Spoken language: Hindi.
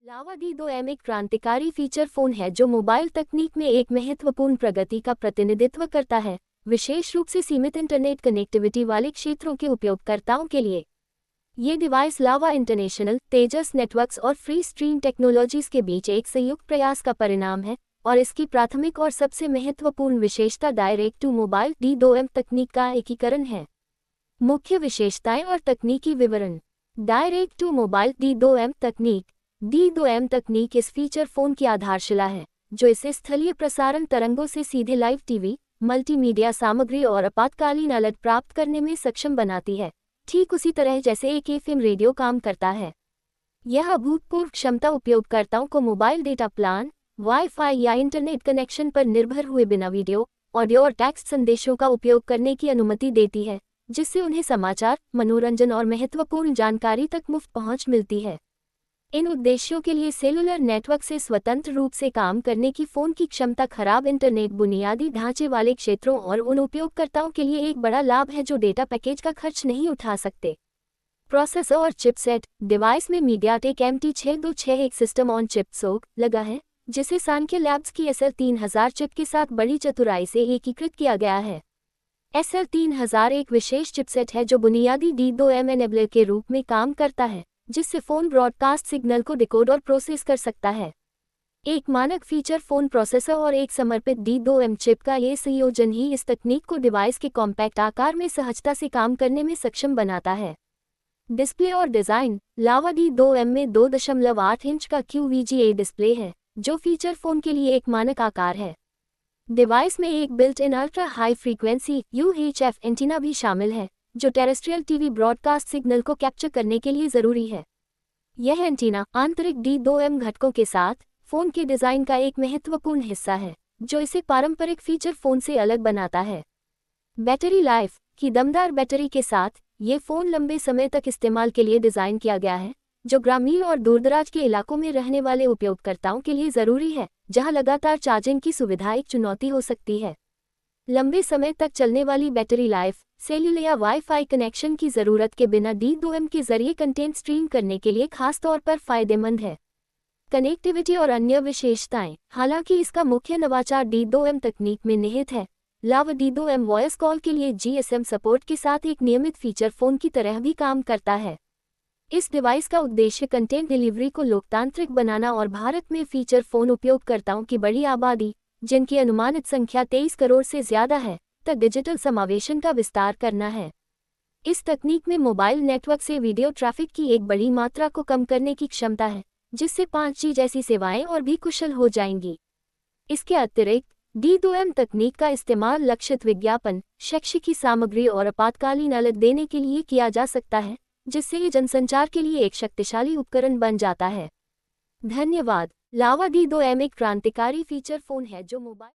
लावा D2M एक क्रांतिकारी फीचर फोन है जो मोबाइल तकनीक में एक महत्वपूर्ण प्रगति का प्रतिनिधित्व करता है, विशेष रूप से सीमित इंटरनेट कनेक्टिविटी वाले क्षेत्रों के उपयोगकर्ताओं के लिए। ये डिवाइस लावा इंटरनेशनल, तेजस नेटवर्क्स और फ्री स्ट्रीम टेक्नोलॉजीज के बीच एक संयुक्त प्रयास का परिणाम है और इसकी प्राथमिक और सबसे महत्वपूर्ण विशेषता डायरेक्ट टू मोबाइल D2M तकनीक का एकीकरण है। मुख्य विशेषताएं और तकनीकी विवरण। डायरेक्ट टू मोबाइल D2M तकनीक। D2M तकनीक इस फीचर फोन की आधारशिला है, जो इसे स्थलीय प्रसारण तरंगों से सीधे लाइव टीवी, मल्टीमीडिया सामग्री और आपातकालीन अलर्ट प्राप्त करने में सक्षम बनाती है, ठीक उसी तरह जैसे एक FM रेडियो काम करता है। यह अभूतपूर्व क्षमता उपयोगकर्ताओं को मोबाइल डेटा प्लान, वाईफाई या इंटरनेट कनेक्शन पर निर्भर हुए बिना वीडियो, ऑडियो और टेक्स्ट संदेशों का उपयोग करने की अनुमति देती है, जिससे उन्हें समाचार, मनोरंजन और महत्वपूर्ण जानकारी तक मुफ्त पहुंच मिलती है। इन उद्देश्यों के लिए सेलुलर नेटवर्क से स्वतंत्र रूप से काम करने की फ़ोन की क्षमता खराब इंटरनेट बुनियादी ढांचे वाले क्षेत्रों और उन उपयोगकर्ताओं के लिए एक बड़ा लाभ है जो डेटा पैकेज का खर्च नहीं उठा सकते। प्रोसेसर और चिपसेट। डिवाइस में MediaTek MT6261 system on chip SoC लगा है, जिसे सांख्य लैब्स की SL3000 चिप के साथ बड़ी चतुराई से एकीकृत किया गया है। SL3000 एक विशेष चिपसेट है जो बुनियादी D2M एनेबलर के रूप में काम करता है, जिससे फ़ोन ब्रॉडकास्ट सिग्नल को डिकोड और प्रोसेस कर सकता है। एक मानक फीचर फ़ोन प्रोसेसर और एक समर्पित D2M चिप का ये संयोजन ही इस तकनीक को डिवाइस के कॉम्पैक्ट आकार में सहजता से काम करने में सक्षम बनाता है। डिस्प्ले और डिज़ाइन। लावा D2M में 2.8 इंच का QVGA डिस्प्ले है, जो फीचर फ़ोन के लिए एक मानक आकार है। डिवाइस में एक built in ultra high frequency UHF antenna भी शामिल है, जो टेरेस्ट्रियल टीवी ब्रॉडकास्ट सिग्नल को कैप्चर करने के लिए ज़रूरी है। यह एंटीना आंतरिक D2M घटकों के साथ फ़ोन के डिज़ाइन का एक महत्वपूर्ण हिस्सा है, जो इसे पारंपरिक फीचर फ़ोन से अलग बनाता है। बैटरी लाइफ की दमदार बैटरी के साथ ये फ़ोन लंबे समय तक इस्तेमाल के लिए डिज़ाइन किया गया है, जो ग्रामीण और दूरदराज के इलाकों में रहने वाले उपयोगकर्ताओं के लिए ज़रूरी है, जहां लगातार चार्जिंग की सुविधा एक चुनौती हो सकती है। लंबे समय तक चलने वाली बैटरी लाइफ, सेल्युलर या वाईफाई कनेक्शन की ज़रूरत के बिना D2M के जरिए कंटेंट स्ट्रीम करने के लिए खास तौर पर फ़ायदेमंद है। कनेक्टिविटी और अन्य विशेषताएं। हालांकि इसका मुख्य नवाचार D2M तकनीक में निहित है, लावा D2M वॉइस कॉल के लिए GSM सपोर्ट के साथ एक नियमित फीचर फ़ोन की तरह भी काम करता है। इस डिवाइस का उद्देश्य कंटेंट डिलीवरी को लोकतांत्रिक बनाना और भारत में फीचर फ़ोन उपयोगकर्ताओं की बड़ी आबादी, जिनकी अनुमानित संख्या 23 करोड़ से ज़्यादा है, तक डिजिटल समावेशन का विस्तार करना है। इस तकनीक में मोबाइल नेटवर्क से वीडियो ट्रैफिक की एक बड़ी मात्रा को कम करने की क्षमता है, जिससे 5G जैसी सेवाएं और भी कुशल हो जाएंगी। इसके अतिरिक्त D2M तकनीक का इस्तेमाल लक्षित विज्ञापन, शैक्षिक सामग्री और आपातकालीन अलर्ट देने के लिए किया जा सकता है, जिससे ये जनसंचार के लिए एक शक्तिशाली उपकरण बन जाता है। धन्यवाद। लावा D2M एक क्रांतिकारी फीचर फ़ोन है जो मोबाइल